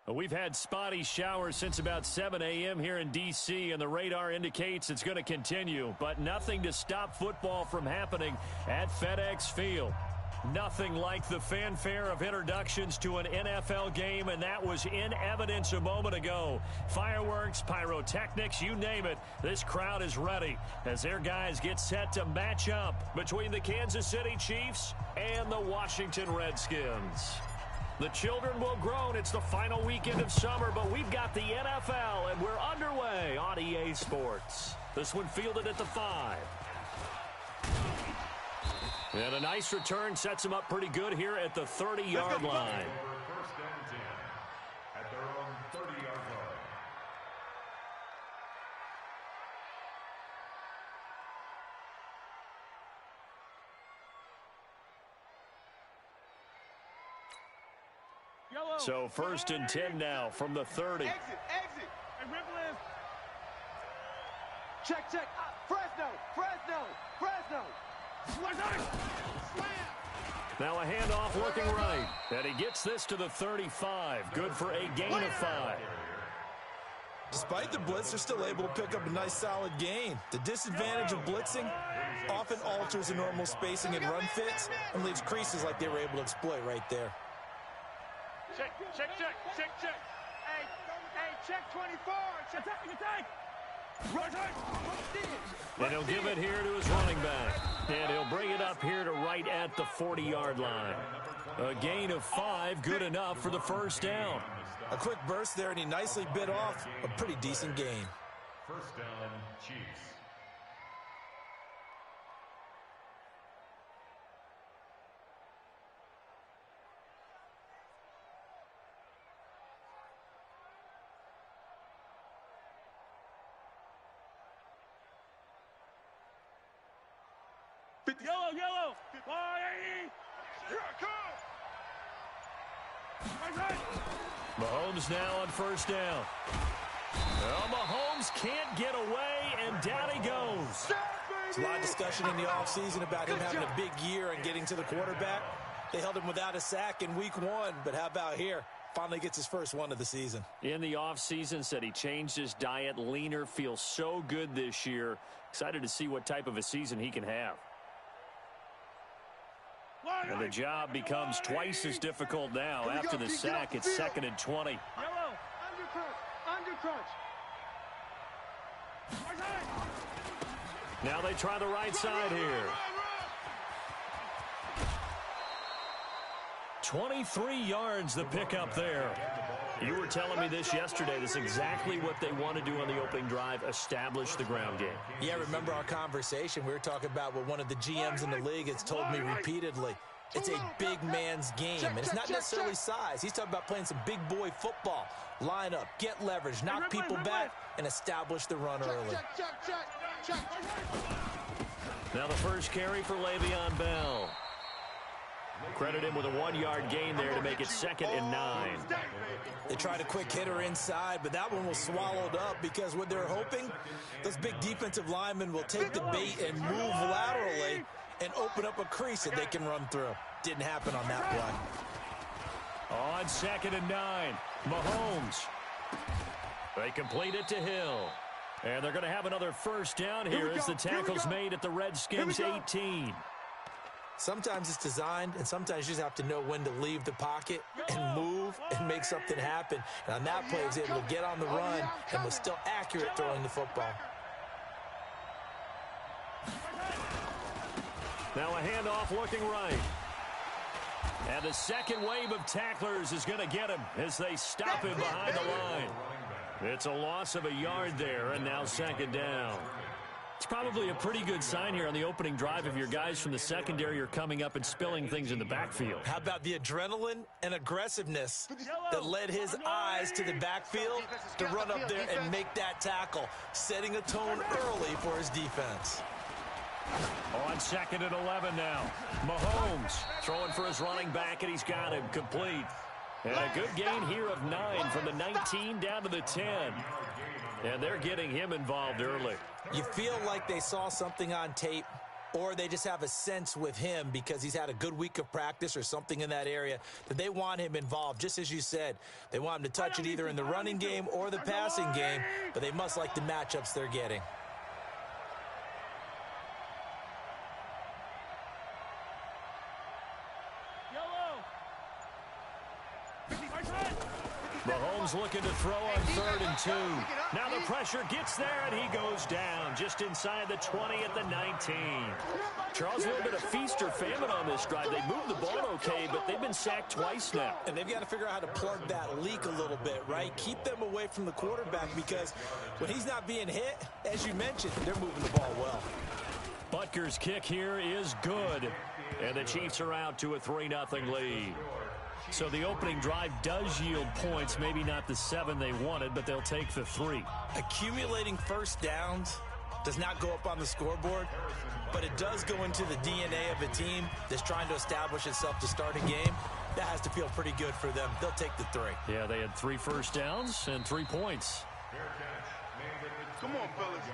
We've had spotty showers since about 7 a.m. here in D.C., and the radar indicates it's going to continue, but nothing to stop football from happening at FedEx Field. Nothing like the fanfare of introductions to an NFL game, and that was in evidence a moment ago. Fireworks, pyrotechnics, you name it, this crowd is ready as their guys get set to match up between the Kansas City Chiefs and the Washington Redskins. The children will groan. It's the final weekend of summer, but we've got the NFL, and we're underway on EA Sports. This one fielded at the 5. And a nice return sets them up pretty good here at the 30-yard line. First and 10 at their own 30-yard line. So first and 10 now from the 30. Exit. Check. Fresno. Now a handoff looking right. And he gets this to the 35. Good for a gain of 5. Despite the blitz, they're still able to pick up a nice solid gain. The disadvantage of blitzing often alters the normal spacing and run fits and leaves creases like they were able to exploit right there. Check. Hey, check 24. Check. And he'll give it here to his running back. And he'll bring it up here to right at the 40-yard line. A gain of 5, good enough for the first down. A quick burst there, and he nicely bit off a pretty decent gain. First down, Chiefs. Yellow. Mahomes now on first down. Well, Mahomes can't get away, and down he goes. There's a lot of discussion in the offseason about him having a big year and getting to the quarterback. They held him without a sack in week 1, but how about here? Finally gets his first one of the season. In the offseason, said he changed his diet, leaner, feels so good this year. Excited to see what type of a season he can have. And the job becomes twice as difficult now. After the sack, it's 2nd and 20. Under crunch. Now they try the right side here. 23 yards the pickup there. You were telling me this yesterday. This is exactly what they want to do on the opening drive, establish the ground game. Yeah, remember our conversation. We were talking about what one of the GMs in the league has told me repeatedly. It's a big man's game, and it's not necessarily size. He's talking about playing some big boy football. Line up, get leverage, knock people back, and establish the run early. Now the first carry for Le'Veon Bell. Credit him with a 1-yard gain there to make it 2nd and 9. They tried a quick hitter inside, but that one was swallowed up because what they're hoping, those big defensive linemen will take the bait and move laterally and open up a crease that they can run through. Didn't happen on that play. On 2nd and 9, Mahomes. They complete it to Hill. And they're going to have another first down here as the tackle's made at the Redskins 18. Sometimes it's designed, and sometimes you just have to know when to leave the pocket and move and make something happen. And on that play, he was able to get on the run and was still accurate throwing the football. Now a handoff looking right. And the second wave of tacklers is going to get him as they stop him behind the line. It's a loss of a yard there, and now 2nd down. It's probably a pretty good sign here on the opening drive if your guys from the secondary are coming up and spilling things in the backfield. How about the adrenaline and aggressiveness that led his eyes to the backfield to run up there and make that tackle, setting a tone early for his defense. On 2nd and 11 now. Mahomes throwing for his running back, and he's got him complete. And a good gain here of 9 from the 19 down to the 10. And they're getting him involved early. You feel like they saw something on tape or they just have a sense with him because he's had a good week of practice or something in that area that they want him involved. Just as you said, they want him to touch it either in the running game or the passing game, but they must like the matchups they're getting. Mahomes looking to throw on 3rd and 2. Now the pressure gets there, and he goes down just inside the 20 at the 19. Charles, a little bit of feast or famine on this drive. They moved the ball okay, but they've been sacked twice now. And they've got to figure out how to plug that leak a little bit, right? Keep them away from the quarterback because when he's not being hit, as you mentioned, they're moving the ball well. Butker's kick here is good, and the Chiefs are out to a 3-0 lead. So the opening drive does yield points, maybe not the 7 they wanted, but they'll take the 3. Accumulating first downs does not go up on the scoreboard, but it does go into the DNA of a team that's trying to establish itself to start a game. That has to feel pretty good for them. They'll take the 3. Yeah, they had 3 first downs and 3 points. Come on, fellas.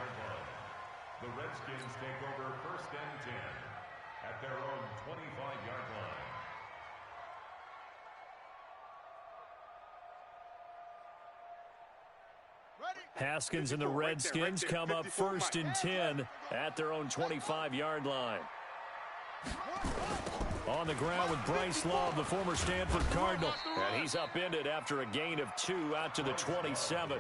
The Redskins take over 1st and 10 at their own 25-yard line. Haskins and the Redskins come up 1st and 10 at their own 25-yard line. On the ground with Bryce Love, the former Stanford Cardinal. And he's upended after a gain of 2 out to the 27.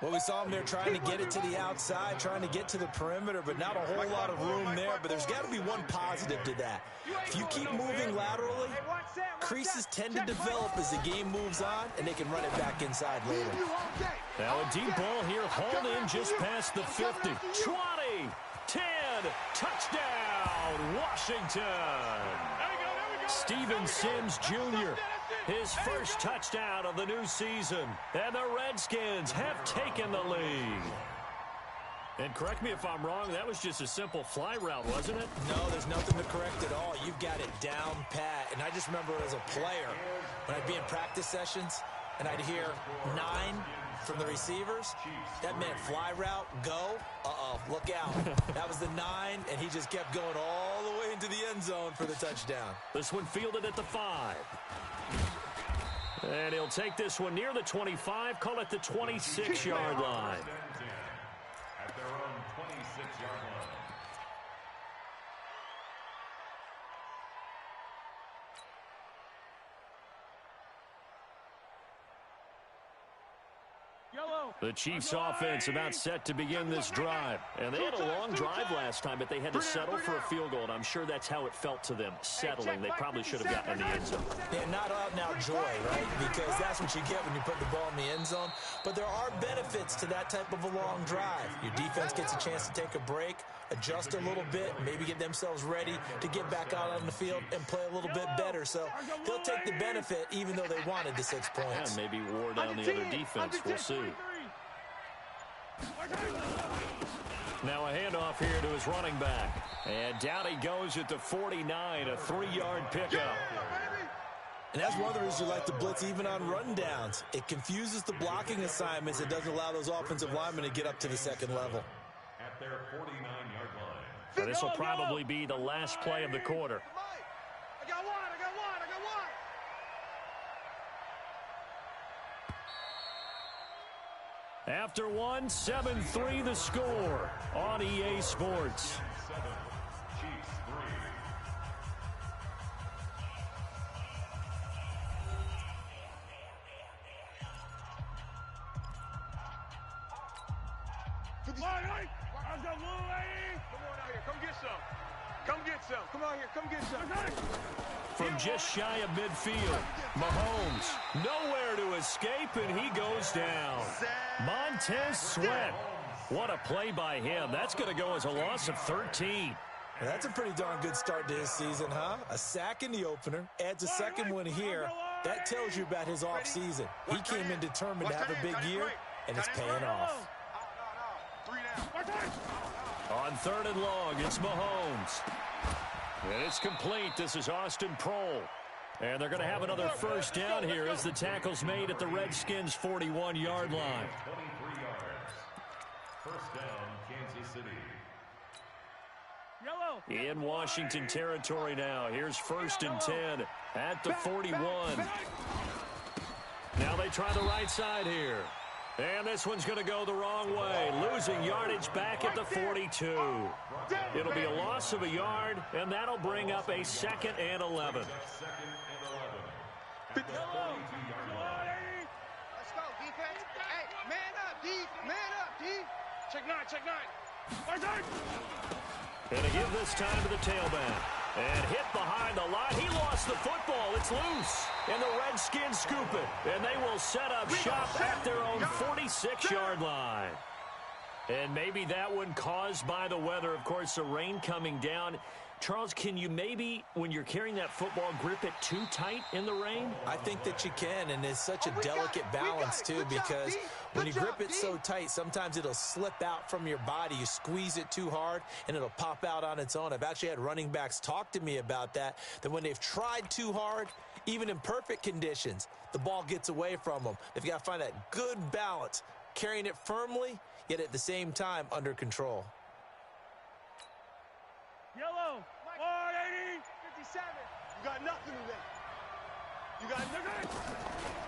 Well, we saw him there trying to get it to the outside, trying to get to the perimeter, but not a whole lot of room there. But there's got to be one positive to that. If you keep moving laterally, creases tend to develop as the game moves on, and they can run it back inside later. Now a deep ball here, hauled in just past the 50. 20, 10, touchdown, Washington. Steven Sims Jr., his first touchdown of the new season. And the Redskins have taken the lead. And correct me if I'm wrong, that was just a simple fly route, wasn't it? No, there's nothing to correct at all. You've got it down pat. And I just remember as a player, when I'd be in practice sessions, and I'd hear 9 from the receivers, that meant fly route, go, look out. That was the 9, and he just kept going all the way into the end zone for the touchdown. This one fielded at the 5. And he'll take this one near the 25, call it the 26-yard line. At their own 26-yard line. The Chiefs offense about set to begin this drive. And they had a long drive last time, but they had to settle for a field goal. And I'm sure that's how it felt to them, settling. They probably should have gotten in the end zone. Yeah, not out now joy, right? Because that's what you get when you put the ball in the end zone. But there are benefits to that type of a long drive. Your defense gets a chance to take a break, adjust a little bit, maybe get themselves ready to get back out on the field and play a little bit better. So they'll take the benefit even though they wanted the 6 points. And maybe wore down the other defense. We'll see. Now a handoff here to his running back. And down he goes at the 49, a 3-yard pickup. And that's one of the reasons you like to blitz even on rundowns. It confuses the blocking assignments. It doesn't allow those offensive linemen to get up to the second level. At their 49-yard line. So this will probably be the last play of the quarter. I got one. After one, 7-3 the score on EA Sports. 7, Chiefs 3. Come on out here. Come get some. Come on here. Come get some. From just shy of midfield, Mahomes nowhere to escape, and he goes down. Montez Sweat. What a play by him. That's going to go as a loss of 13. Well, that's a pretty darn good start to his season, huh? A sack in the opener, adds a second one here. That tells you about his offseason. He came in determined to have a big year, and it's paying off. On 3rd and long, it's Mahomes. And it's complete. This is Austin Prohl. And they're going to have another first down here as the tackle's made at the Redskins' 41-yard line. 23 yards. First down, Kansas City. In Washington territory now. Here's 1st and 10 at the 41. Now they try the right side here. And this one's going to go the wrong way. Losing yardage back at the 42. It'll be a loss of a yard, and that'll bring up a 2nd and 11. Let's go, defense. Hey, man up, D. Man up, D. Check 9, check 9. And to give this time to the tailback. And hit behind the line. He lost the football. It's loose. And the Redskins scoop it. And they will set up shop at their own 46-yard line. And maybe that one caused by the weather. Of course, the rain coming down. Charles, can you maybe, when you're carrying that football, grip it too tight in the rain? I think that you can, and it's such a delicate balance, too, because when you grip it so tight, sometimes it'll slip out from your body. You squeeze it too hard, and it'll pop out on its own. I've actually had running backs talk to me about that when they've tried too hard, even in perfect conditions, the ball gets away from them. They've got to find that good balance, carrying it firmly, yet at the same time under control. Yellow, 180, 57. You got nothing today. You got nothing.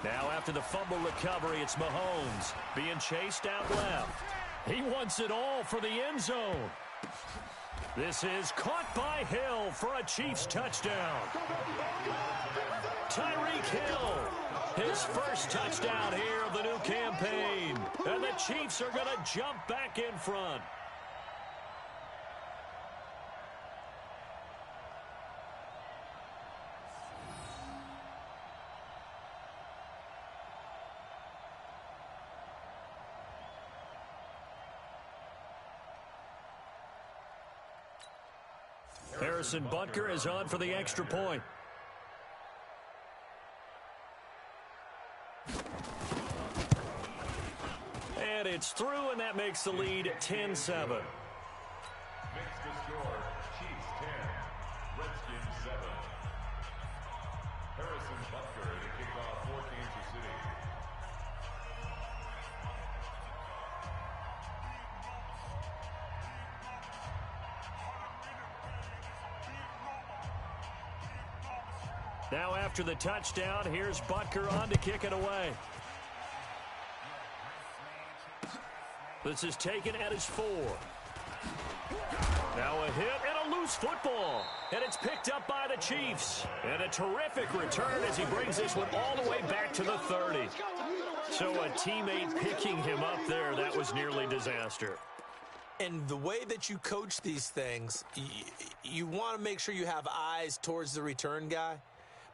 Now after the fumble recovery, it's Mahomes being chased out left. He wants it all for the end zone. This is caught by Hill for a Chiefs touchdown. Tyreek Hill, his first touchdown here of the new campaign. And the Chiefs are going to jump back in front. Harrison Butker is on for the extra point. And it's through, and that makes the lead 10-7. Makes the score, Chiefs 10, Redskins 7. Harrison Butker to kick off for Kansas City. Now after the touchdown, here's Butker on to kick it away. This is taken at his 4. Now a hit and a loose football. And it's picked up by the Chiefs. And a terrific return as he brings this one all the way back to the 30. So a teammate picking him up there, that was nearly disaster. And the way that you coach these things, you want to make sure you have eyes towards the return guy,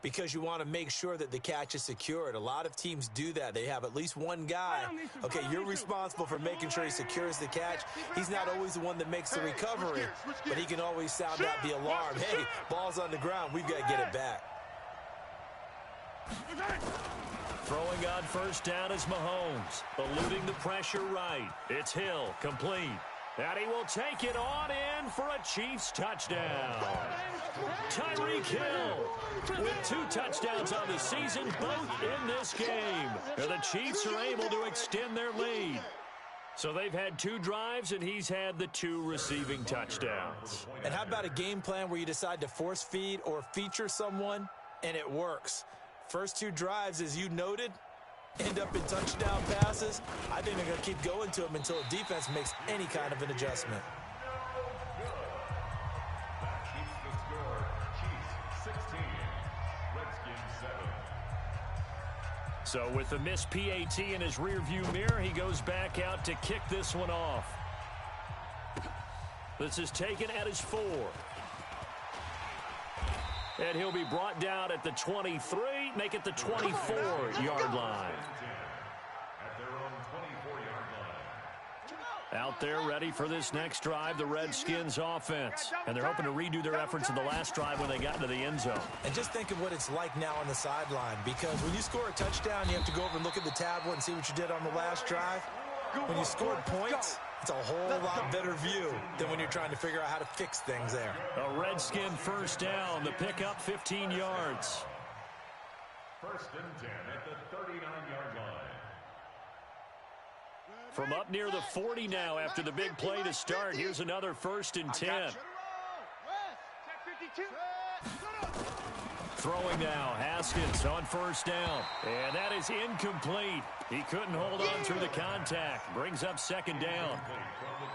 because you want to make sure that the catch is secured. A lot of teams do that. They have at least one guy. Okay, you're responsible for making sure he secures the catch. He's not always the one that makes the recovery, but he can always sound out the alarm. Hey, ball's on the ground. We've got to get it back. Throwing on first down is Mahomes, eluding the pressure right. It's Hill, complete. And he will take it on in for a Chiefs touchdown. Tyreek Hill with 2 touchdowns on the season, both in this game. And the Chiefs are able to extend their lead. So they've had 2 drives, and he's had the 2 receiving touchdowns. And how about a game plan where you decide to force feed or feature someone, and it works? First 2 drives, as you noted, end up in touchdown passes. I think they're going to keep going to them until the defense makes any kind of an adjustment. That keeps the score, Chiefs 16, Redskins 7. So with the missed PAT in his rearview mirror, he goes back out to kick this one off. This is taken at his 4. And he'll be brought down at the 23, make it the 24-yard line. At their own 24-yard line. Out there ready for this next drive, the Redskins offense. And they're hoping to redo their efforts in the last drive when they got into the end zone. And just think of what it's like now on the sideline, because when you score a touchdown, you have to go over and look at the tablet and see what you did on the last drive. When you scored points, it's a whole lot better view than when you're trying to figure out how to fix things there. A Redskin first down, the pickup 15 yards. First and 10 at the 39-yard line. From up near the 40 now after the big play to start, here's another first and 10. Throwing now, Haskins on first down. And that is incomplete. He couldn't hold on through the contact. Brings up second down.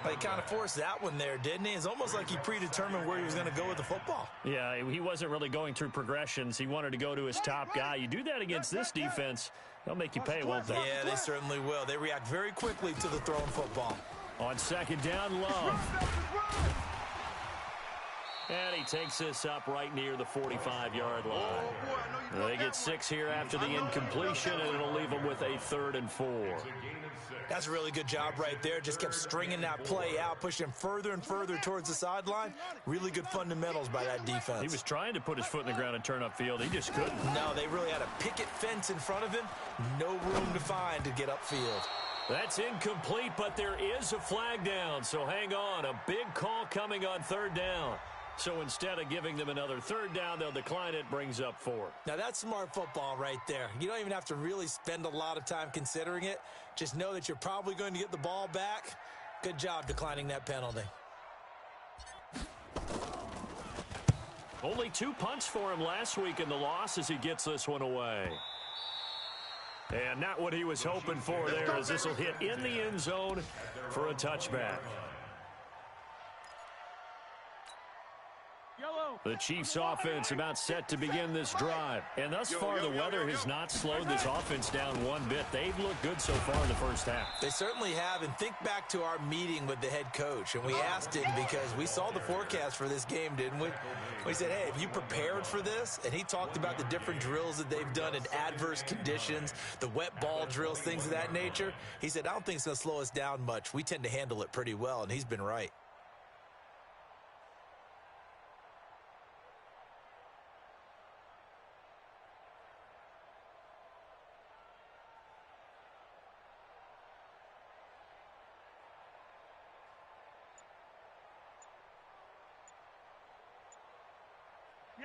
He kind of forced that one there, didn't he? It's almost like he predetermined where he was going to go with the football. Yeah, he wasn't really going through progressions. He wanted to go to his top guy. You do that against this defense, they'll make you pay, won't they? Yeah, they certainly will. They react very quickly to the thrown football. On second down, Love. And he takes this up right near the 45-yard line. They get 6 here after the incompletion, and it'll leave them with a 3rd and 4. That's a really good job right there. Just kept stringing that play out, pushing him further and further towards the sideline. Really good fundamentals by that defense. He was trying to put his foot in the ground and turn upfield. He just couldn't. No, they really had a picket fence in front of him. No room to find to get upfield. That's incomplete, but there is a flag down, so hang on. A big call coming on 3rd down. So instead of giving them another 3rd down, they'll decline it, brings up 4. Now that's smart football right there. You don't even have to really spend a lot of time considering it. Just know that you're probably going to get the ball back. Good job declining that penalty. Only 2 punts for him last week in the loss as he gets this one away. And not what he was hoping for there, as this will hit in the end zone for a touchback. The Chiefs offense about set to begin this drive. And thus far, the weather has not slowed this offense down one bit. They've looked good so far in the first half. They certainly have. And think back to our meeting with the head coach. And we asked him because we saw the forecast for this game, didn't we? We said, hey, have you prepared for this? And he talked about the different drills that they've done in adverse conditions, the wet ball drills, things of that nature. He said, I don't think it's going to slow us down much. We tend to handle it pretty well, and he's been right.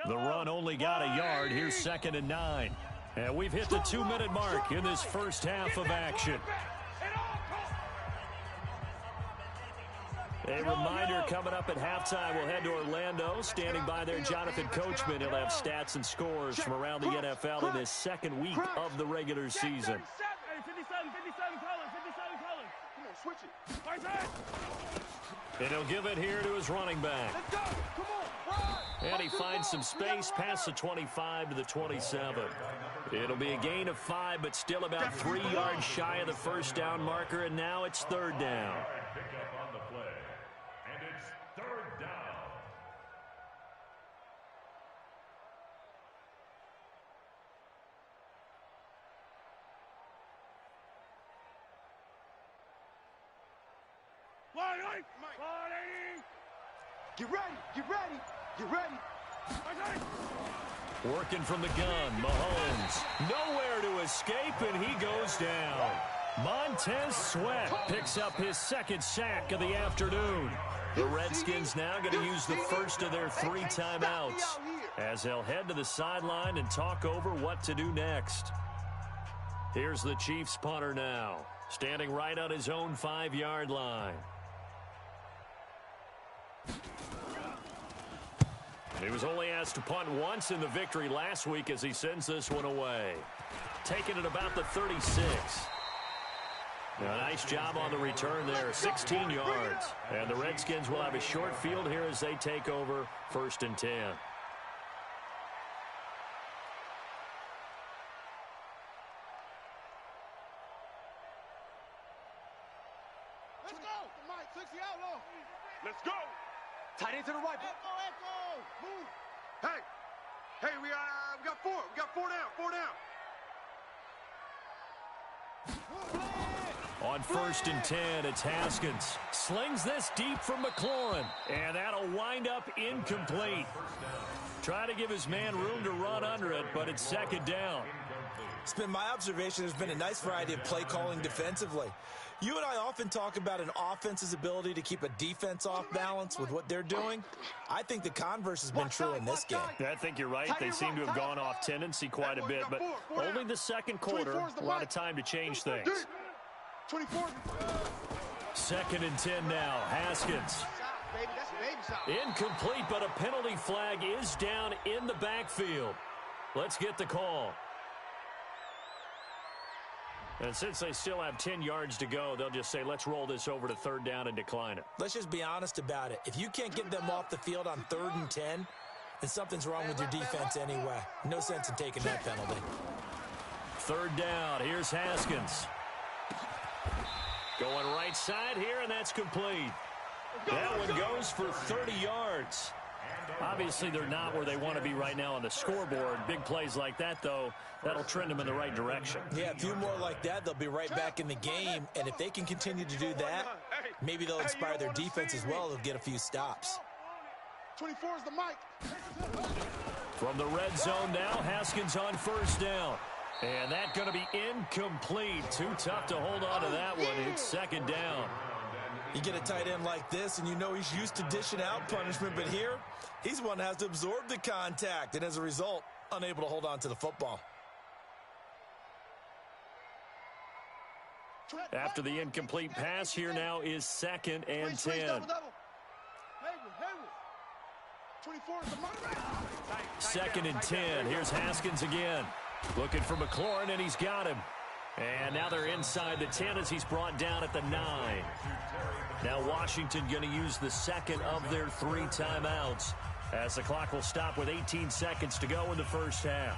The run only got a yard. Here's 2nd and 9. And we've hit the 2-minute mark in this first half of action. A reminder coming up at halftime. We'll head to Orlando. Standing by there, Jonathan Coachman. He'll have stats and scores from around the NFL in this 2nd week of the regular season. 57 colors. Come on, switch it. And he'll give it here to his running back. Let's go. Come on. And he finds some space past the 25 to the 27. It'll be a gain of 5, but still about 3 yards shy of the first down marker, and now it's 3rd down. Pick up on the play, and it's 3rd down. Get ready. Get ready. Working from the gun, Mahomes. Nowhere to escape, and he goes down. Montez Sweat picks up his 2nd sack of the afternoon. The Redskins now going to use the first of their 3 timeouts as they'll head to the sideline and talk over what to do next. Here's the Chiefs punter now, standing right on his own 5-yard line. He was only asked to punt once in the victory last week as he sends this one away. Taking it about the 36. A nice job on the return there, 16 yards. And the Redskins will have a short field here as they take over 1st and 10. Let's go. Mike, 60 out low. Let's go. Tight end to the right. Echo. Move. Hey, we got 4. We got 4 down. On 1st and 10, it's Haskins. Slings this deep from McLaurin. And that'll wind up incomplete. Try to give his man room to run under it, but it's 2nd down. It's been my observation there's been a nice variety of play calling defensively. You and I often talk about an offense's ability to keep a defense off balance with what they're doing. I think the converse has been true in this game. I think you're right. They seem to have gone off tendency quite a bit, but only the 2nd quarter, a lot of time to change things. 24. 2nd and 10 now. Haskins Incomplete, but a penalty flag is down in the backfield. Let's get the call. And since they still have 10 yards to go, they'll just say, let's roll this over to third down and decline it. Let's just be honest about it. If you can't get them off the field on 3rd and 10, then something's wrong with your defense anyway. No sense in taking that penalty. Third down. Here's Haskins. Going right side here, and that's complete. That one goes for 30 yards. Obviously, they're not where they want to be right now on the scoreboard. Big plays like that, though, that'll trend them in the right direction. Yeah, a few more like that, they'll be right back in the game. And if they can continue to do that, maybe they'll inspire their defense as well. They'll get a few stops. 24 is the mic. From the red zone now, Haskins on first down. And that's going to be incomplete. Too tough to hold on to that one. It's second down. You get a tight end like this, and you know he's used to dishing out punishment, but here, he's the one that has to absorb the contact, and as a result, unable to hold on to the football. After the incomplete pass, here now is 2nd and 10. 2nd and 10. Here's Haskins again. Looking for McLaurin, and he's got him. And now they're inside the 10 as he's brought down at the 9. Now Washington going to use the second of their 3 timeouts as the clock will stop with 18 seconds to go in the first half.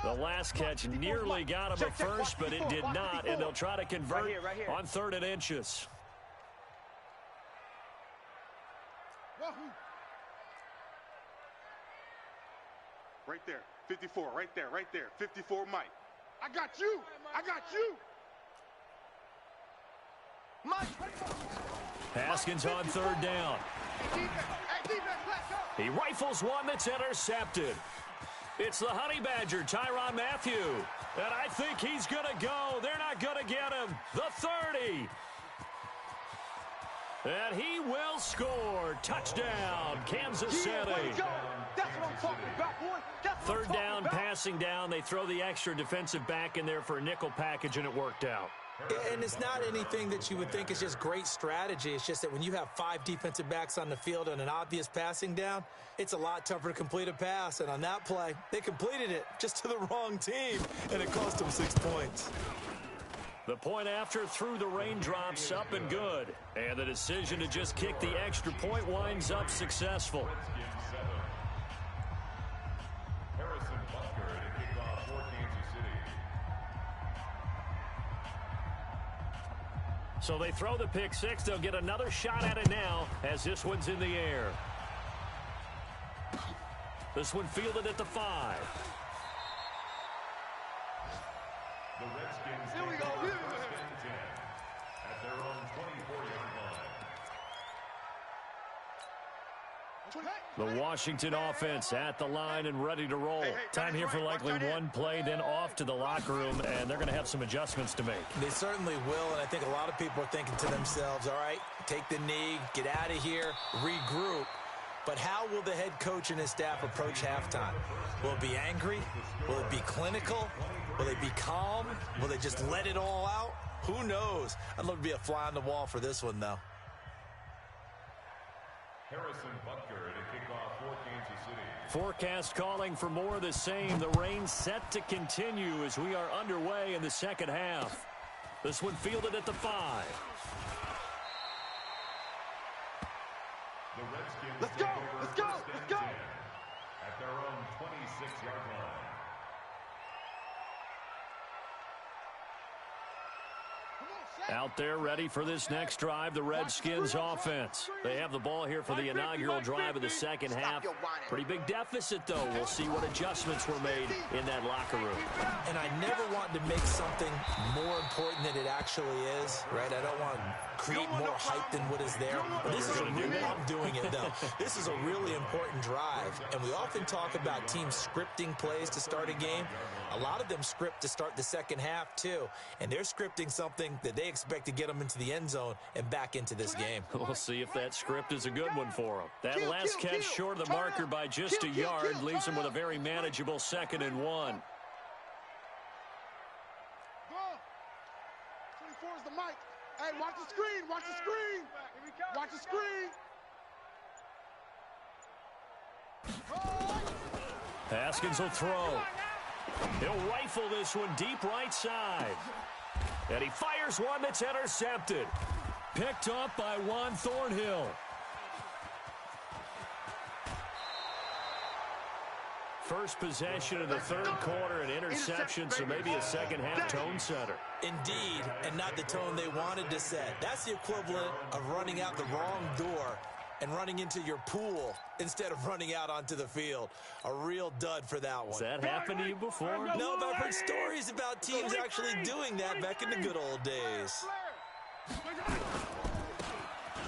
The last catch nearly got him at first, but it did not, and they'll try to convert on 3rd and inches. Right there, 54, right there, 54, Mike. I got you, I got you. Haskins on 3rd down. He rifles one that's intercepted. It's the Honey Badger, Tyrann Mathieu. And I think he's going to go. They're not going to get him. The 30. And he will score. Touchdown, Kansas City. That's what I'm talking about, boy. Third down, passing down. They throw the extra defensive back in there for a nickel package, and it worked out. And it's not anything that you would think is just great strategy. It's just that when you have 5 defensive backs on the field and an obvious passing down, it's a lot tougher to complete a pass. And on that play, they completed it just to the wrong team, and it cost them 6 points. The point after through the raindrops, up and good. And the decision to just kick the extra point winds up successful. So they throw the pick 6. They'll get another shot at it now as this one's in the air. This one fielded at the 5. The Redskins take over 1st and 10 at their own 24-yard line. The Washington offense at the line and ready to roll. Time here for likely one play, then off to the locker room, and they're going to have some adjustments to make. They certainly will, and I think a lot of people are thinking to themselves, all right, take the knee, get out of here, regroup. But how will the head coach and his staff approach halftime? Will it be angry? Will it be clinical? Will they be calm? Will they just let it all out? Who knows? I'd love to be a fly on the wall for this one, though. Harrison Butker to kick off for Kansas City. Forecast calling for more of the same. The rain set to continue as we are underway in the second half. This one fielded at the 5. The Redskins Let's take go, over let's go, 1st let's and go. 10 at their own 26-yard line. Out there ready for this next drive, the Redskins offense. They have the ball here for the inaugural drive of the second half. Pretty big deficit, though. We'll see what adjustments were made in that locker room. And I never want to make something more important than it actually is, right? I don't want to create more hype than what is there. But this is a really, I'm doing it, though. This is a really important drive. And we often talk about teams scripting plays to start a game. A lot of them script to start the second half, too. And they're scripting something saying that they expect to get them into the end zone and back into this game. We'll see if that script is a good one for them. That last catch short of the marker by just a yard leaves them with a very manageable 2nd and 1. 24 is the mic. Hey, watch the screen. Watch the screen. Watch the screen. Haskins will throw. He'll rifle this one deep right side. And he fires one that's intercepted. Picked up by Juan Thornhill. First possession of the 3rd quarter, an interception, so maybe a second-half tone setter. Indeed, and not the tone they wanted to set. That's the equivalent of running out the wrong door and running into your pool instead of running out onto the field. A real dud for that one. Has that happened to you before? No, but I've heard stories about teams actually doing that back in the good old days.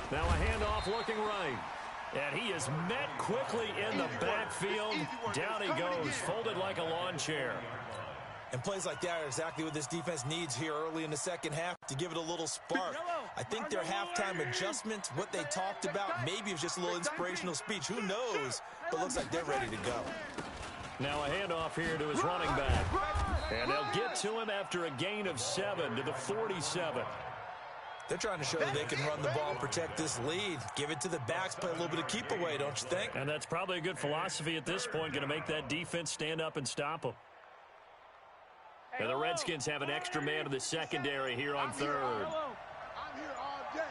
Now a handoff looking right. And he is met quickly in the backfield. Down he goes, folded like a lawn chair. And plays like that are exactly what this defense needs here early in the second half to give it a little spark. I think their halftime adjustments, what they talked about, maybe it was just a little inspirational speech. Who knows? But looks like they're ready to go. Now a handoff here to his running back. And they'll get to him after a gain of 7 to the 47. They're trying to show that they can run the ball and protect this lead. Give it to the backs, play a little bit of keep away, don't you think? And that's probably a good philosophy at this point, going to make that defense stand up and stop them. And the Redskins have an extra man in the secondary here on 3rd. I'm here all day.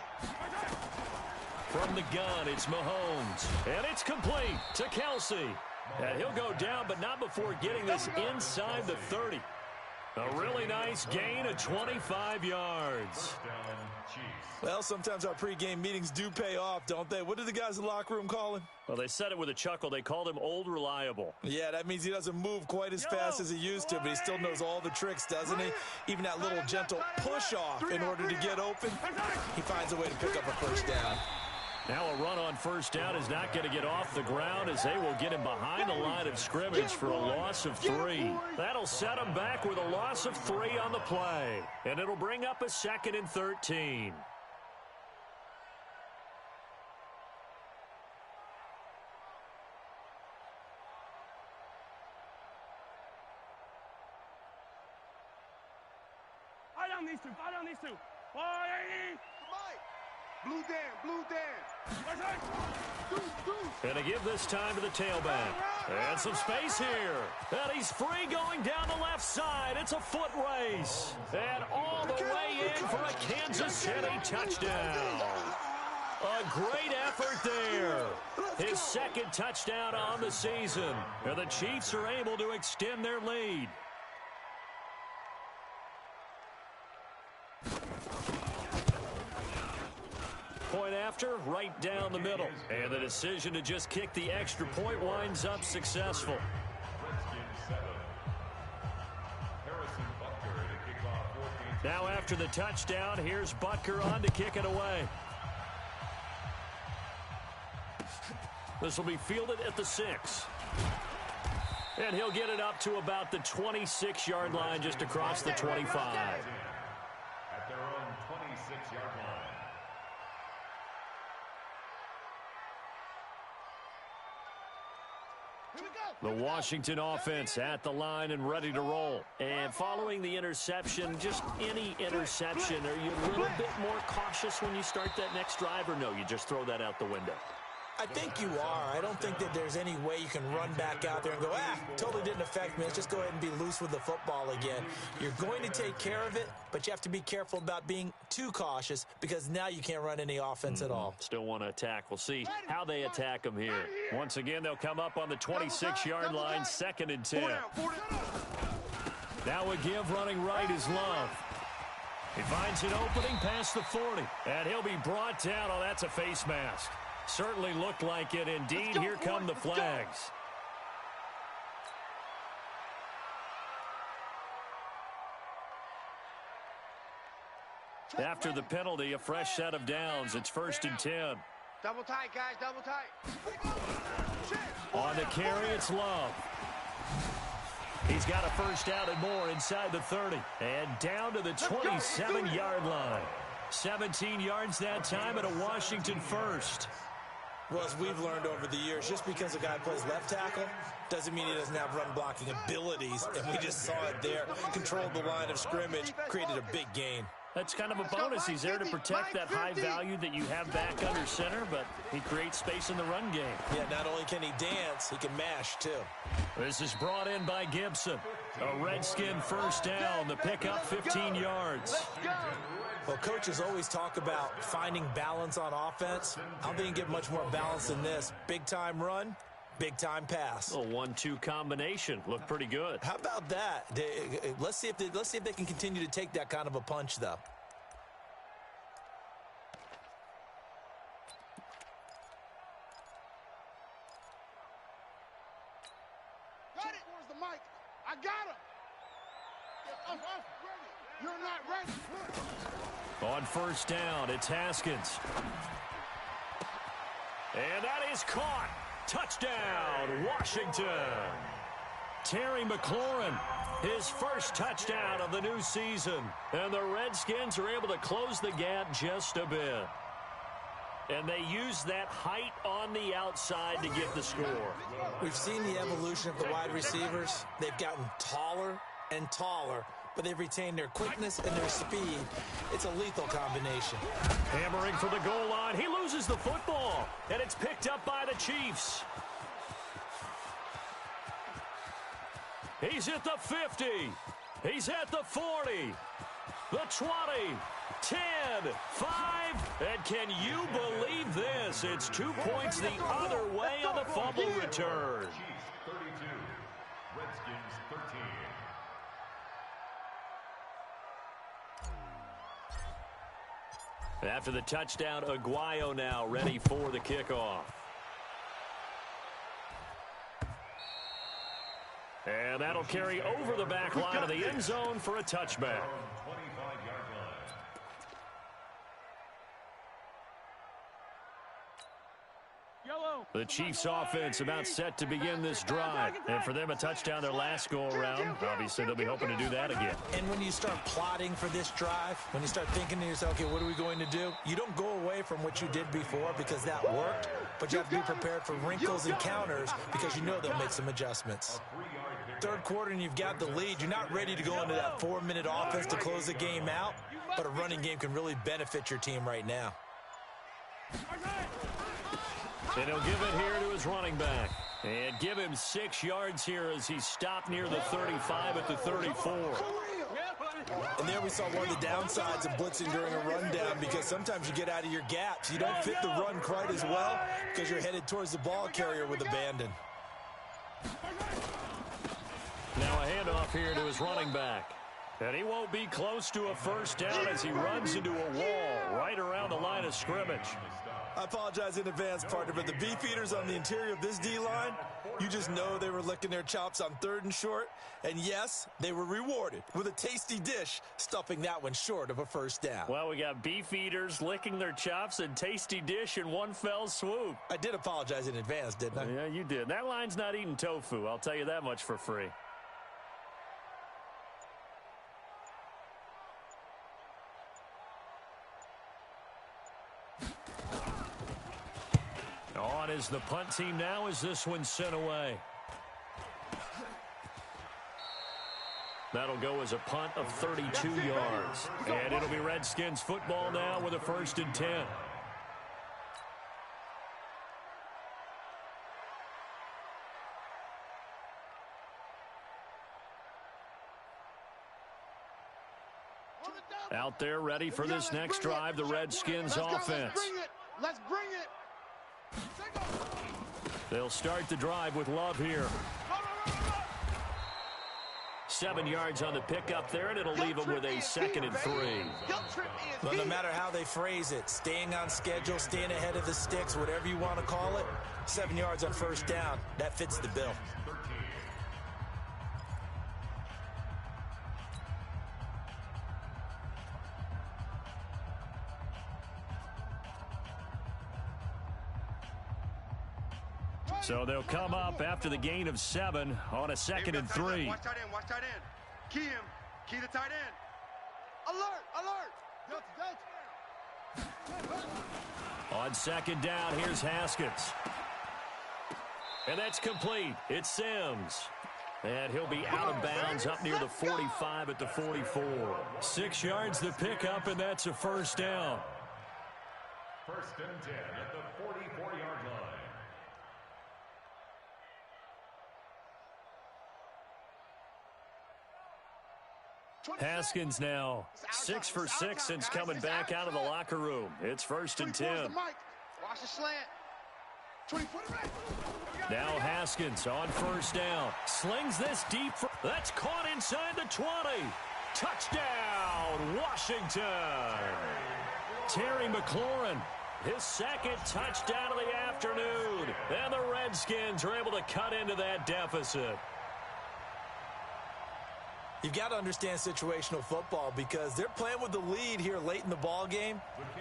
From the gun, it's Mahomes. And it's complete to Kelsey. And he'll go down, but not before getting this inside the 30. A really nice gain of 25 yards. Well, sometimes our pregame meetings do pay off, don't they? What did the guys in the locker room call him? Well, they said it with a chuckle. They called him Old Reliable. Yeah, that means he doesn't move quite as fast as he used to, but he still knows all the tricks, doesn't he? Even that little gentle push-off in order to get open, he finds a way to pick up a first down. Now a run on first down is not going to get off the ground as they will get him behind the line of scrimmage for a loss of 3. That'll set him back with a loss of 3 on the play. And it'll bring up a 2nd and 13. Fire down these two. Blue Dan. And to give this time to the tailback. And some space here. And he's free going down the left side. It's a foot race. And all the way in for a Kansas City touchdown. A great effort there. His 2nd touchdown on the season. And the Chiefs are able to extend their lead. Point after, right down the middle. And the decision to just kick the extra point winds up successful. Now after the touchdown, here's Butker on to kick it away. This will be fielded at the 6. And he'll get it up to about the 26-yard line, just across the 25. At their own 26-yard line. The Washington offense at the line and ready to roll. And following the interception, just any interception, are you a little bit more cautious when you start that next drive, or no, you just throw that out the window? I think you are. I don't think that there's any way you can run back out there and go, totally didn't affect me. Let's just go ahead and be loose with the football again. You're going to take care of it, but you have to be careful about being too cautious because now you can't run any offense at all. Still want to attack. We'll see how they attack them here. Once again, they'll come up on the 26-yard line, 2nd and 10. Now a give running right is Love. He finds an opening past the 40, and he'll be brought down. Oh, that's a face mask. Certainly looked like it. Indeed, here come the flags. After the penalty, a fresh set of downs. It's 1st and 10. Double tight, guys, double tight. On the carry, it's Love. He's got a first down and more inside the 30. And down to the 27-yard line. 17 yards that time and a Washington first. Well, as we've learned over the years, just because a guy plays left tackle doesn't mean he doesn't have run-blocking abilities. And we just saw it there. Controlled the line of scrimmage, created a big gain. That's kind of a bonus. He's there to protect that high value that you have back under center, but he creates space in the run game. Yeah, not only can he dance, he can mash, too. This is brought in by Gibson. A Redskin first down. The pickup 15 yards. Well, coaches always talk about finding balance on offense. I don't think you get much more balance than this. Big-time run, big-time pass. A 1-2 combination. Looked pretty good. How about that? Let's see if they can continue to take that kind of a punch, though. Got it. Where's the mic? I got him. You're not ready. On first down, it's Haskins. And that is caught. Touchdown, Washington. Terry McLaurin, his first touchdown of the new season. And the Redskins are able to close the gap just a bit. And they use that height on the outside to get the score. We've seen the evolution of the wide receivers. They've gotten taller and taller, but they've retained their quickness and their speed. It's a lethal combination. Hammering for the goal line. He loses the football, and it's picked up by the Chiefs. He's at the 50. He's at the 40. The 20. 10, 5, and can you believe this? It's 2 points the other way on the fumble return. Chiefs 32, Redskins 13. After the touchdown, Aguayo now ready for the kickoff. And that'll carry over the back line of the end zone for a touchback. The Chiefs offense about set to begin this drive. And for them, a touchdown their last go-around. Obviously, they'll be hoping to do that again. And when you start plotting for this drive, when you start thinking to yourself, okay, what are we going to do? You don't go away from what you did before because that worked, but you have to be prepared for wrinkles and counters because you know they'll make some adjustments. Third quarter and you've got the lead. You're not ready to go into that 4-minute offense to close the game out, but a running game can really benefit your team right now. And he'll give it here to his running back. And give him 6 yards here as he stopped near the 35 at the 34. And there we saw one of the downsides of blitzing during a rundown because sometimes you get out of your gaps. You don't fit the run quite as well because you're headed towards the ball carrier with abandon. Now a handoff here to his running back. And he won't be close to a first down as he runs into a wall right around the line of scrimmage. I apologize in advance, partner, but the beef eaters on the interior of this D-line, you just know they were licking their chops on 3rd and short. And yes, they were rewarded with a tasty dish, stuffing that one short of a first down. Well, we got beef eaters licking their chops and tasty dish in one fell swoop. I did apologize in advance, didn't I? Yeah, you did. That line's not eating tofu. I'll tell you that much for free. On is the punt team now as this one's sent away. That'll go as a punt of 32 yards. And it'll be Redskins football now with a 1st and 10. Out there ready for this next drive, the Redskins offense. Let's bring it. They'll start the drive with Love here. 7 yards on the pickup there, and it'll leave them with a 2nd and 3. Well, no matter how they phrase it, staying on schedule, staying ahead of the sticks, whatever you want to call it, 7 yards on first down, that fits the bill. So they'll come up after the gain of 7 on a 2nd and 3. Watch tight end, watch tight end. Key him. Key the tight end. Alert, alert. On 2nd down, here's Haskins. And that's complete. It's Sims. And he'll be out of bounds up near the 45 at the 44. 6 yards the pickup, and that's a 1st down. 1st and 10 at the 44-yard line. Haskins now 6 for 6 since coming back out of the locker room. It's 1st and 10. Watch the slant. Now Haskins on 1st down. Slings this deep. That's caught inside the 20. Touchdown, Washington. Terry McLaurin, his 2nd touchdown of the afternoon. And the Redskins are able to cut into that deficit. You've got to understand situational football because they're playing with the lead here late in the ball game.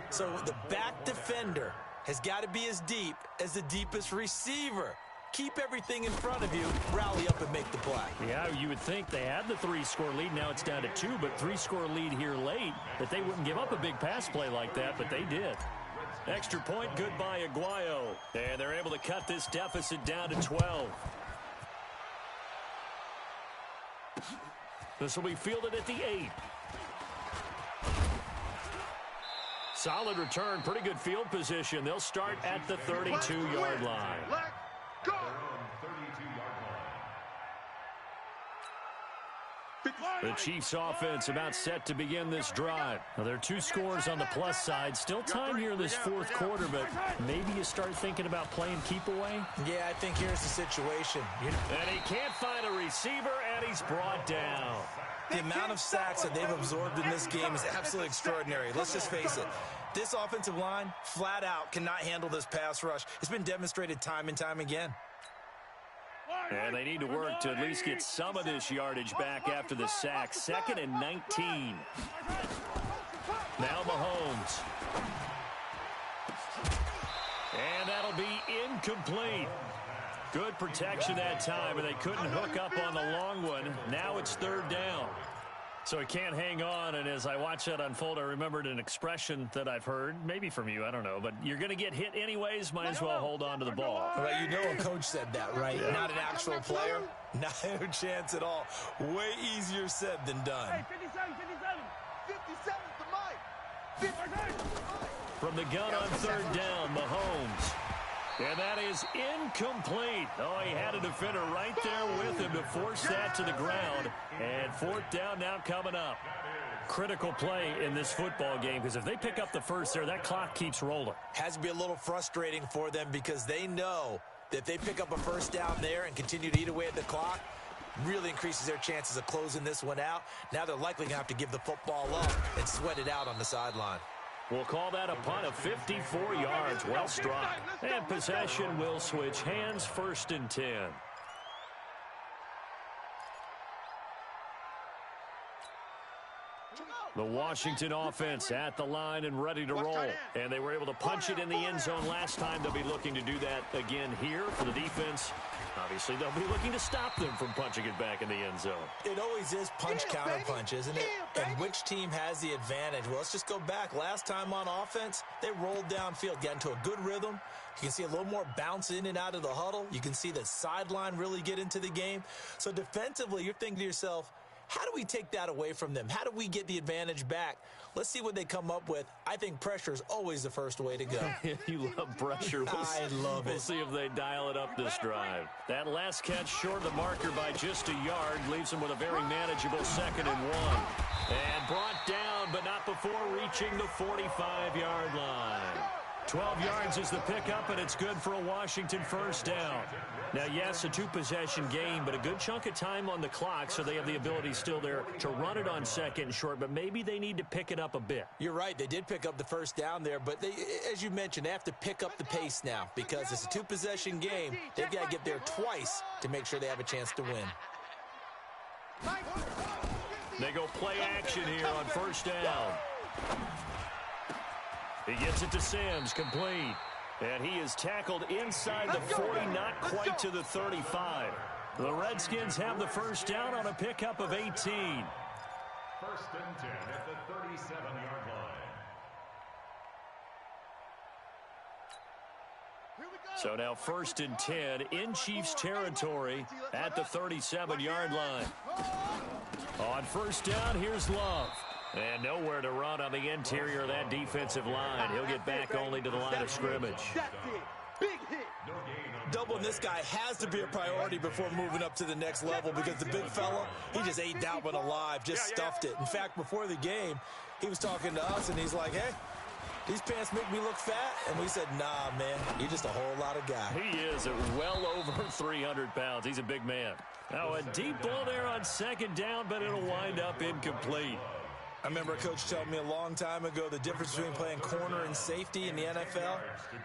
So the back defender has got to be as deep as the deepest receiver. Keep everything in front of you, rally up and make the play. Yeah, you would think they had the 3-score lead. Now it's down to 2, but 3-score lead here late, that they wouldn't give up a big pass play like that, but they did. Extra point, good by Aguayo. And they're able to cut this deficit down to 12. This will be fielded at the 8. Solid return, pretty good field position. They'll start at the 32-yard line. Let go. The Chiefs offense about set to begin this drive. Now, there are 2 scores on the plus side. Still time here in this 4th quarter, but maybe you start thinking about playing keep away. Yeah, I think here's the situation. And he can't find a receiver, and he's brought down. The amount of sacks that they've absorbed in this game is absolutely extraordinary. Let's just face it. This offensive line, flat out, cannot handle this pass rush. It's been demonstrated time and time again. And they need to work to at least get some of this yardage back after the sack. 2nd and 19. Now Mahomes. And that'll be incomplete. Good protection that time, and they couldn't hook up on the long one. Now it's 3rd down. So he can't hang on, and as I watch that unfold, I remembered an expression that I've heard, maybe from you, I don't know, but you're going to get hit anyways, might as well hold on to the ball. Well, you know a coach said that, right? Yeah. Not an actual player. Not a chance at all. Way easier said than done. Hey, 57, 57 to Mike. From the gun on 3rd down, Mahomes. And that is incomplete. Oh, he had a defender right there with him to force that to the ground. And 4th down now coming up. Critical play in this football game because if they pick up the first there, that clock keeps rolling. Has to be a little frustrating for them because they know that if they pick up a 1st down there and continue to eat away at the clock, really increases their chances of closing this one out. Now they're likely going to have to give the football up and sweat it out on the sideline. We'll call that a punt of 54 yards. Well struck. And possession will switch hands. 1st and 10. The Washington offense at the line and ready to roll. And they were able to punch it in the end zone last time. They'll be looking to do that again here for the defense. Obviously, they'll be looking to stop them from punching it back in the end zone. It always is punch-counter-punch, isn't it? And which team has the advantage? Well, let's just go back. Last time on offense, they rolled downfield, got into a good rhythm. You can see a little more bounce in and out of the huddle. You can see the sideline really get into the game. So defensively, you're thinking to yourself, how do we take that away from them? How do we get the advantage back? Let's see what they come up with. I think pressure is always the first way to go. You love pressure. I love it. We'll see if they dial it up this drive. That last catch short of the marker by just a yard leaves them with a very manageable 2nd and 1. And brought down, but not before reaching the 45-yard line. 12 yards is the pickup, and it's good for a Washington 1st down. Now, yes, a 2-possession game, but a good chunk of time on the clock, so they have the ability still there to run it on 2nd and short, but maybe they need to pick it up a bit. You're right. They did pick up the 1st down there, but they, as you mentioned, they have to pick up the pace now because it's a 2-possession game. They've got to get there twice to make sure they have a chance to win. They go play action here on 1st down. He gets it to Sims, complete. And he is tackled inside the 40, not quite to the 35. The Redskins have the first down on a pickup of 18. 1st and 10 at the 37-yard line. So now 1st and 10 in Chiefs territory at the 37-yard line. On 1st down, here's Love. And nowhere to run on the interior of that defensive line. He'll get back only to the line of scrimmage. Big hit. Doubling this guy has to be a priority before moving up to the next level because the big fella, he just ate that one alive, just stuffed it. In fact, before the game, he was talking to us, and he's like, hey, these pants make me look fat. And we said, nah, man, you're just a whole lot of guy. He is at well over 300 pounds. He's a big man. Now a deep ball there on 2nd down, but it'll wind up incomplete. I remember a coach telling me a long time ago the difference between playing corner and safety in the NFL.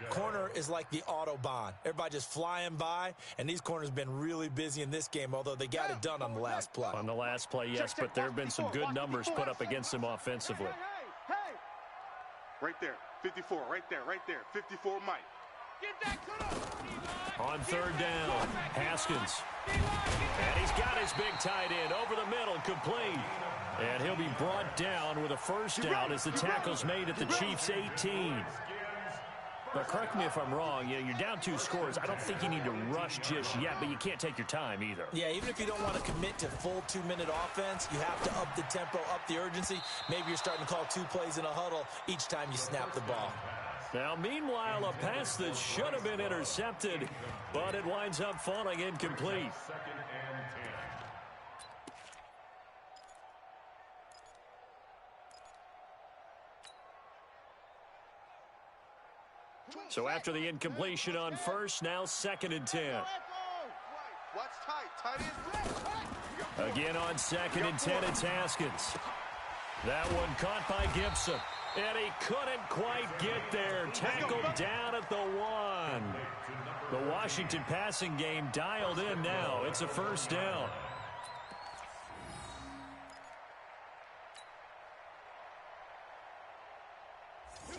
Corner is like the Autobahn. Everybody just flying by, and these corners have been really busy in this game, although they got it done on the last play. On the last play, yes, but there have been some good numbers put up against them offensively. Right there, 54, right there, 54 Mike. On 3rd down, Haskins. And he's got his big tight end over the middle, complete. And he'll be brought down with a first down as the tackle's made at the Chiefs' 18. But correct me if I'm wrong, you're down 2 scores. I don't think you need to rush just yet, but you can't take your time either. Yeah, even if you don't want to commit to full 2-minute offense, you have to up the tempo, up the urgency. Maybe you're starting to call 2 plays in a huddle each time you snap the ball. Now, meanwhile, a pass that should have been intercepted, but it winds up falling incomplete. 2nd and 10. So after the incompletion on 1st, now 2nd and 10. Watch tight end. Again on 2nd and 10, it's Haskins. That one caught by Gibson. And he couldn't quite get there. Tackled down at the 1. The Washington passing game dialed in now. It's a first down.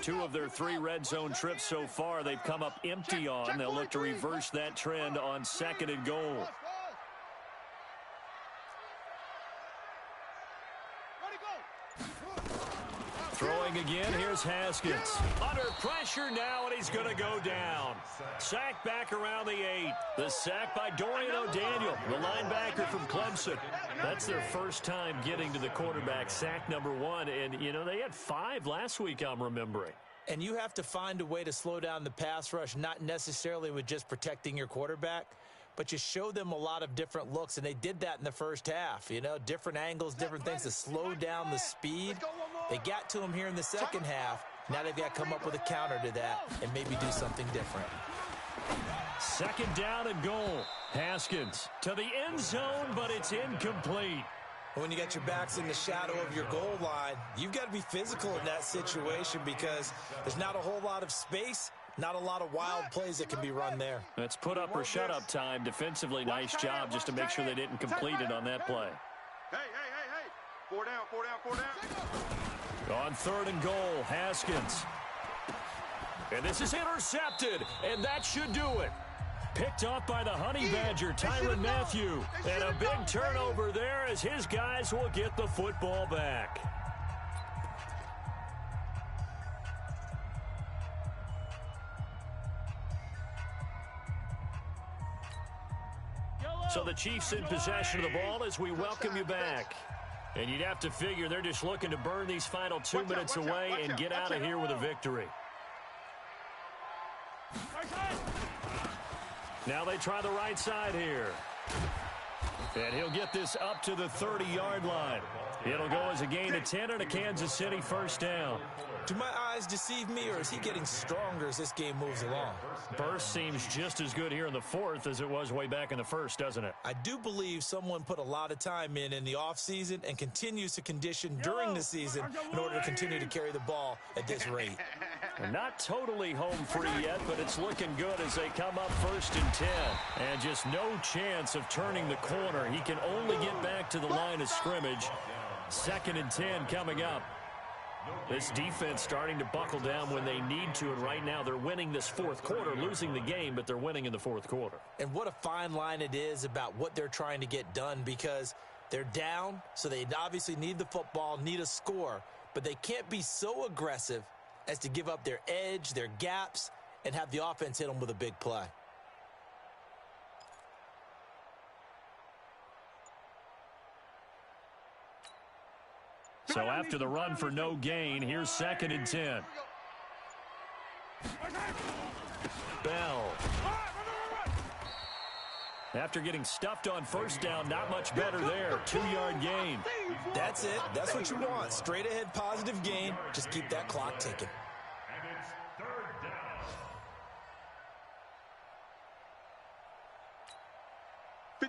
Two of their 3 red zone trips so far, they've come up empty on. They'll look to reverse that trend on 2nd and goal. Throwing again, here's Haskins. Under pressure now, and he's going to go down. Sack back around the 8. The sack by Dorian O'Daniel, the linebacker from Clemson. That's their first time getting to the quarterback, sack number 1. And, they had 5 last week, I'm remembering. And you have to find a way to slow down the pass rush, not necessarily with just protecting your quarterback, but you show them a lot of different looks, and they did that in the first half. Different angles, different things to slow down the speed. They got to him here in the second half. Now they've got to come up with a counter to that and maybe do something different. 2nd down and goal. Haskins to the end zone, but it's incomplete. When you got your backs in the shadow of your goal line, you've got to be physical in that situation because there's not a whole lot of space, not a lot of wild plays that can be run there. That's put up or shut up time. Defensively, nice job just to make sure they didn't complete it on that play. Hey. 4 down. On 3rd and goal, Haskins. And this is intercepted, and that should do it. Picked off by the Honey Badger, Tyrann Mathieu. And a big turnover there as his guys will get the football back. So the Chiefs in possession of the ball as we welcome you back. And you'd have to figure they're just looking to burn these final 2 minutes away and get out of here with a victory. Now they try the right side here. And he'll get this up to the 30-yard line. It'll go as a gain of 10 and a Kansas City first down. Do my eyes deceive me, or is he getting stronger as this game moves along? Burst seems just as good here in the 4th as it was way back in the 1st, doesn't it? I do believe someone put a lot of time in the offseason and continues to condition during the season in order to continue to carry the ball at this rate. Not totally home free yet, but it's looking good as they come up 1st and 10. And just no chance of turning the corner. He can only get back to the line of scrimmage. 2nd and 10 coming up. This defense starting to buckle down when they need to, and right now they're winning this fourth quarter, losing the game, but they're winning in the fourth quarter. And what a fine line it is about what they're trying to get done, because they're down, so they obviously need the football, need a score, but they can't be so aggressive as to give up their edge, their gaps, and have the offense hit them with a big play. So after the run for no gain, here's 2nd and 10. Bell. After getting stuffed on first down, not much better there. 2-yard gain. That's it. That's what you want. Straight ahead positive gain. Just keep that clock ticking. And it's 3rd down.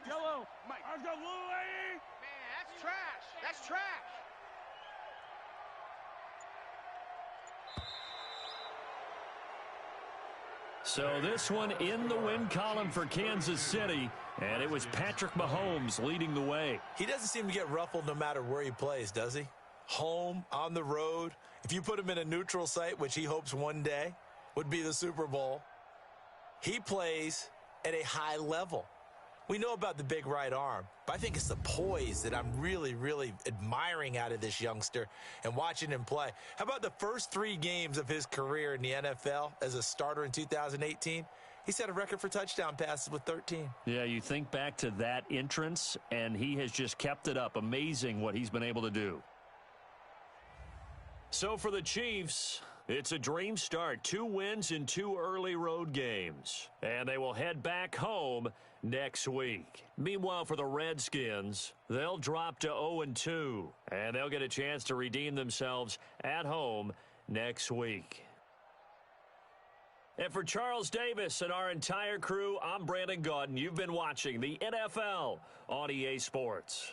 Yellow. Mike. Man, that's trash. That's trash. So this one in the win column for Kansas City, and it was Patrick Mahomes leading the way. He doesn't seem to get ruffled no matter where he plays, does he? Home, on the road. If you put him in a neutral site, which he hopes one day would be the Super Bowl, he plays at a high level. We know about the big right arm, but I think it's the poise that I'm really, really admiring out of this youngster and watching him play. How about the first 3 games of his career in the NFL as a starter in 2018? He set a record for touchdown passes with 13. Yeah, you think back to that entrance, and he has just kept it up. Amazing what he's been able to do. So for the Chiefs, it's a dream start. 2 wins in 2 early road games. And they will head back home next week. Meanwhile, for the Redskins, they'll drop to 0-2. And they'll get a chance to redeem themselves at home next week. And for Charles Davis and our entire crew, I'm Brandon Gaudin. You've been watching the NFL on EA Sports.